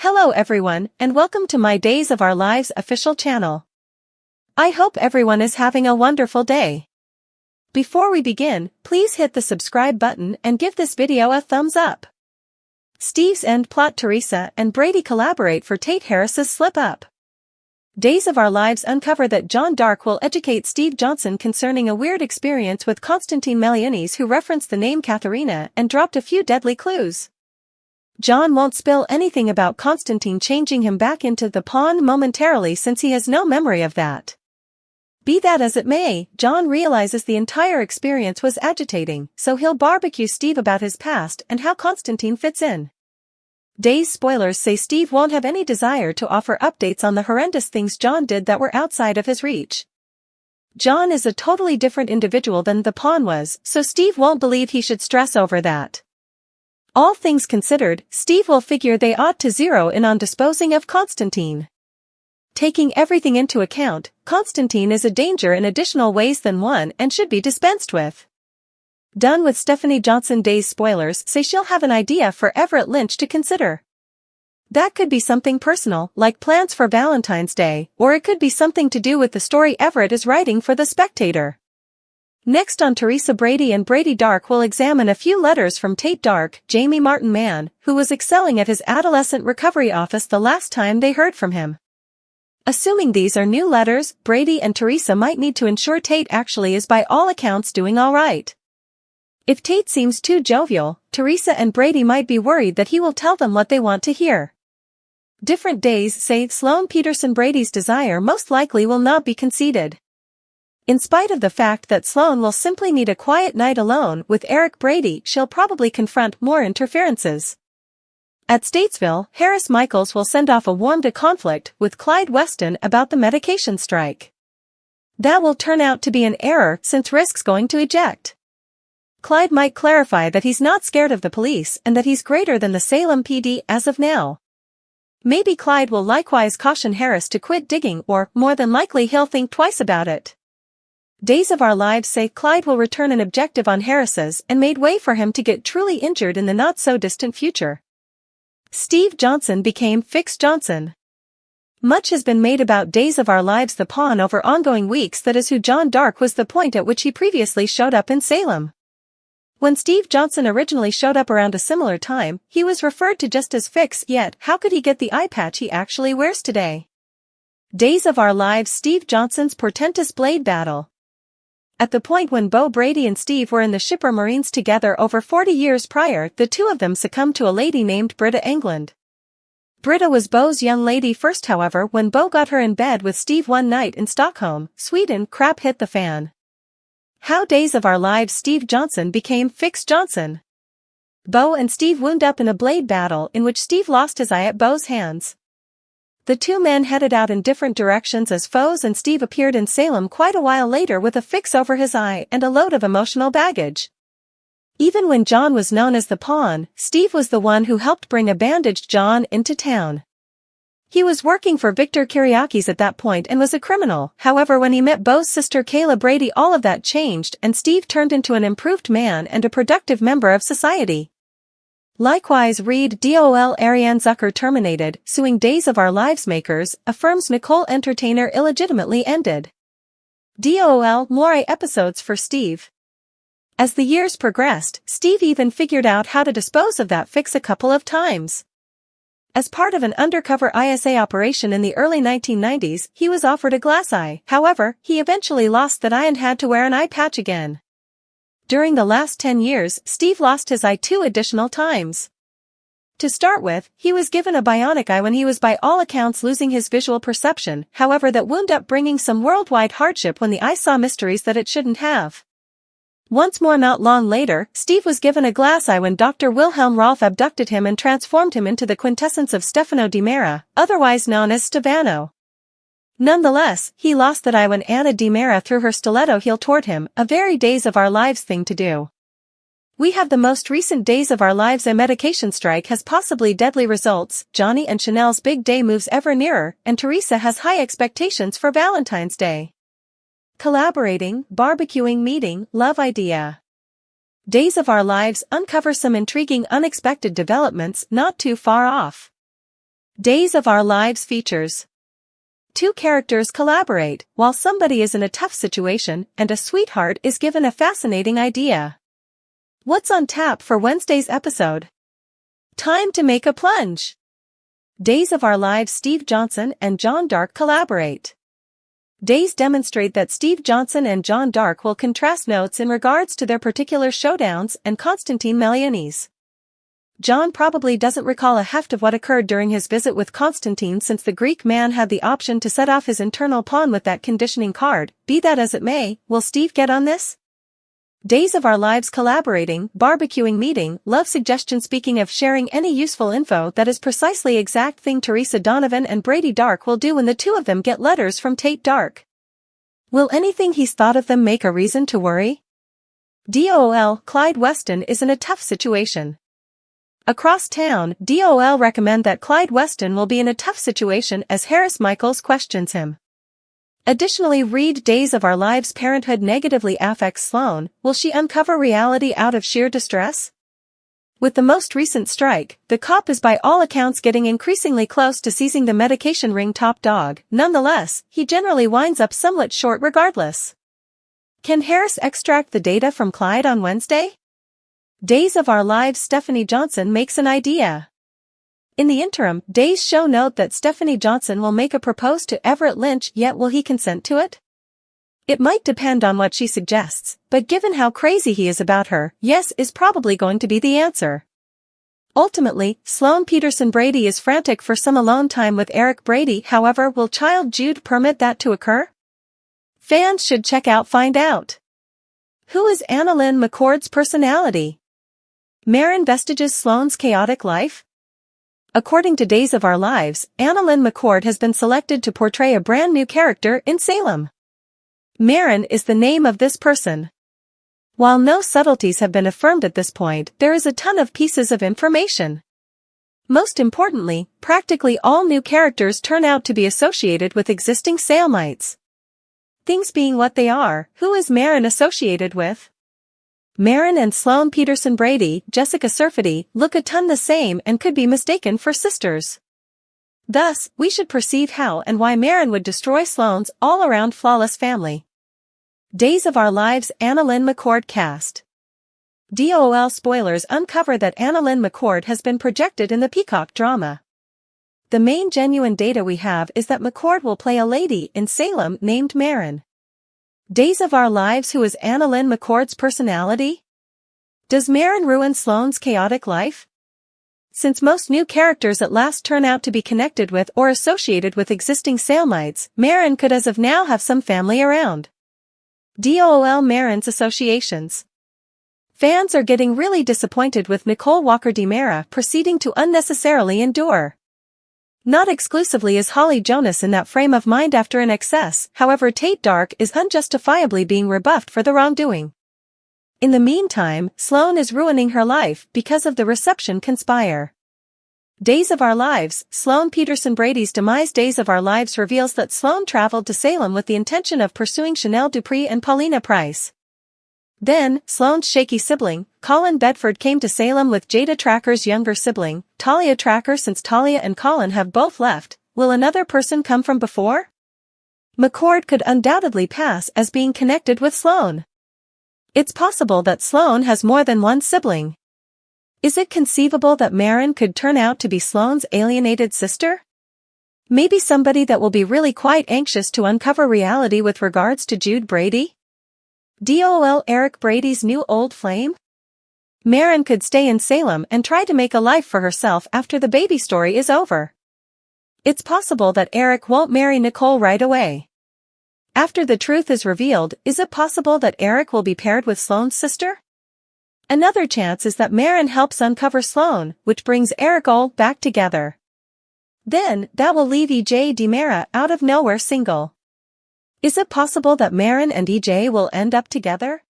Hello everyone, and welcome to my Days of Our Lives official channel. I hope everyone is having a wonderful day. Before we begin, please hit the subscribe button and give this video a thumbs up. Steve's end plot: Theresa and Brady collaborate for Tate Harris's slip-up. Days of Our Lives uncover that John Dark will educate Steve Johnson concerning a weird experience with Constantine Melianis, who referenced the name Katharina and dropped a few deadly clues. John won't spill anything about Constantine changing him back into the pawn momentarily, since he has no memory of that. Be that as it may, John realizes the entire experience was agitating, so he'll barbecue Steve about his past and how Constantine fits in. Days spoilers say Steve won't have any desire to offer updates on the horrendous things John did that were outside of his reach. John is a totally different individual than the pawn was, so Steve won't believe he should stress over that. All things considered, Steve will figure they ought to zero in on disposing of Constantine. Taking everything into account, Constantine is a danger in additional ways than one and should be dispensed with. Done with Stephanie Johnson. Days spoilers say she'll have an idea for Everett Lynch to consider. That could be something personal, like plans for Valentine's Day, or it could be something to do with the story Everett is writing for The Spectator. Next on Theresa, Brady and Brady Dark will examine a few letters from Tate Dark, Jamie Martin man, who was excelling at his adolescent recovery office the last time they heard from him. Assuming these are new letters, Brady and Theresa might need to ensure Tate actually is by all accounts doing all right. If Tate seems too jovial, Theresa and Brady might be worried that he will tell them what they want to hear. Different days say Sloane Peterson. Brady's desire most likely will not be conceded. In spite of the fact that Sloane will simply need a quiet night alone with Eric Brady, she'll probably confront more interferences. At Statesville, Harris Michaels will send off a warm-to conflict with Clyde Weston about the medication strike. That will turn out to be an error, since Risk's going to eject. Clyde might clarify that he's not scared of the police and that he's greater than the Salem PD as of now. Maybe Clyde will likewise caution Harris to quit digging, or, more than likely, he'll think twice about it. Days of Our Lives say Clyde will return an objective on Harris's and made way for him to get truly injured in the not-so-distant future. Steve Johnson became Fix Johnson. Much has been made about Days of Our Lives the pawn over ongoing weeks. That is who John Dark was, the point at which he previously showed up in Salem. When Steve Johnson originally showed up around a similar time, he was referred to just as Fix, yet how could he get the eye patch he actually wears today? Days of Our Lives Steve Johnson's portentous blade battle. At the point when Beau Brady and Steve were in the Shipper Marines together over 40 years prior, the two of them succumbed to a lady named Britta England. Britta was Beau's young lady first, however, when Beau got her in bed with Steve one night in Stockholm, Sweden, crap hit the fan. How Days of Our Lives Steve Johnson became Fix Johnson. Beau and Steve wound up in a blade battle in which Steve lost his eye at Beau's hands. The two men headed out in different directions as foes, and Steve appeared in Salem quite a while later with a fix over his eye and a load of emotional baggage. Even when John was known as the pawn, Steve was the one who helped bring a bandaged John into town. He was working for Victor Kiriakis at that point and was a criminal. However, when he met Beau's sister Kayla Brady, all of that changed and Steve turned into an improved man and a productive member of society. Likewise, read DOL Ariane Zucker terminated, suing Days of Our Lives makers, affirms Nicole Entertainer illegitimately ended. DOL more episodes for Steve. As the years progressed, Steve even figured out how to dispose of that fix a couple of times. As part of an undercover ISA operation in the early 1990s, he was offered a glass eye. However, he eventually lost that eye and had to wear an eye patch again. During the last 10 years, Steve lost his eye 2 additional times. To start with, he was given a bionic eye when he was by all accounts losing his visual perception, however that wound up bringing some worldwide hardship when the eye saw mysteries that it shouldn't have. Once more not long later, Steve was given a glass eye when Dr. Wilhelm Rolf abducted him and transformed him into the quintessence of Stefano Di Mera, otherwise known as Stefano. Nonetheless, he lost that eye when Anna Di Mera threw her stiletto heel toward him, a very Days of Our Lives thing to do. We have the most recent Days of Our Lives. A medication strike has possibly deadly results, Johnny and Chanel's big day moves ever nearer, and Theresa has high expectations for Valentine's Day. Collaborating, barbecuing, meeting, love idea. Days of Our Lives uncover some intriguing unexpected developments not too far off. Days of Our Lives features. Two characters collaborate while somebody is in a tough situation and a sweetheart is given a fascinating idea. What's on tap for Wednesday's episode? Time to make a plunge. Days of Our Lives Steve Johnson and John Dark collaborate. Days demonstrate that Steve Johnson and John Dark will contrast notes in regards to their particular showdowns and Constantine Melianis. John probably doesn't recall a heft of what occurred during his visit with Constantine, since the Greek man had the option to set off his internal pawn with that conditioning card. Be that as it may, will Steve get on this? Days of Our Lives collaborating, barbecuing, meeting, love suggestion. Speaking of sharing any useful info, that is precisely exact thing Theresa Donovan and Brady Dark will do when the two of them get letters from Tate Dark. Will anything he's thought of them make a reason to worry? DOL, Clyde Weston is in a tough situation. Across town, DOL recommend that Clyde Weston will be in a tough situation as Harris Michaels questions him. Additionally, read Days of Our Lives parenthood negatively affects Sloane. Will she uncover reality out of sheer distress? With the most recent strike, the cop is by all accounts getting increasingly close to seizing the medication ring top dog. Nonetheless, he generally winds up somewhat short regardless. Can Harris extract the data from Clyde on Wednesday? Days of Our Lives Stephanie Johnson makes an idea. In the interim, Days show note that Stephanie Johnson will make a proposal to Everett Lynch, yet will he consent to it? It might depend on what she suggests, but given how crazy he is about her, yes is probably going to be the answer. Ultimately, Sloane Peterson Brady is frantic for some alone time with Eric Brady. However, will child Jude permit that to occur? Fans should check out find out. Who is Annalyn McCord's personality? Marin vestiges Sloane's chaotic life? According to Days of Our Lives, Annalyn McCord has been selected to portray a brand new character in Salem. Marin is the name of this person. While no subtleties have been affirmed at this point, there is a ton of pieces of information. Most importantly, practically all new characters turn out to be associated with existing Salemites. Things being what they are, who is Marin associated with? Marin and Sloane Peterson Brady, Jessica Surfety, look a ton the same and could be mistaken for sisters. Thus, we should perceive how and why Marin would destroy Sloane's all-around flawless family. Days of Our Lives Annalyn McCord cast. DOL spoilers uncover that Annalyn McCord has been projected in the Peacock drama. The main genuine data we have is that McCord will play a lady in Salem named Marin. Days of Our Lives. Who is Annalyn McCord's personality? Does Marin ruin Sloane's chaotic life? Since most new characters at last turn out to be connected with or associated with existing Salemites, Marin could as of now have some family around. DOL Marin's associations. Fans are getting really disappointed with Nicole Walker DiMera proceeding to unnecessarily endure. Not exclusively is Holly Jonas in that frame of mind after an excess, however Tate Dark is unjustifiably being rebuffed for the wrongdoing. In the meantime, Sloane is ruining her life because of the reception conspire. Days of Our Lives, Sloane Peterson Brady's demise. Days of Our Lives reveals that Sloane traveled to Salem with the intention of pursuing Chanel Dupree and Paulina Price. Then, Sloane's shaky sibling, Colin Bedford, came to Salem with Jada Tracker's younger sibling, Talia Tracker. Since Talia and Colin have both left, will another person come from before? McCord could undoubtedly pass as being connected with Sloane. It's possible that Sloane has more than one sibling. Is it conceivable that Marin could turn out to be Sloane's alienated sister? Maybe somebody that will be really quite anxious to uncover reality with regards to Jude Brady? DOL Eric Brady's new old flame? Marin could stay in Salem and try to make a life for herself after the baby story is over. It's possible that Eric won't marry Nicole right away. After the truth is revealed, is it possible that Eric will be paired with Sloane's sister? Another chance is that Marin helps uncover Sloane, which brings Eric all back together. Then, that will leave EJ DiMera out of nowhere single. Is it possible that Marin and EJ will end up together?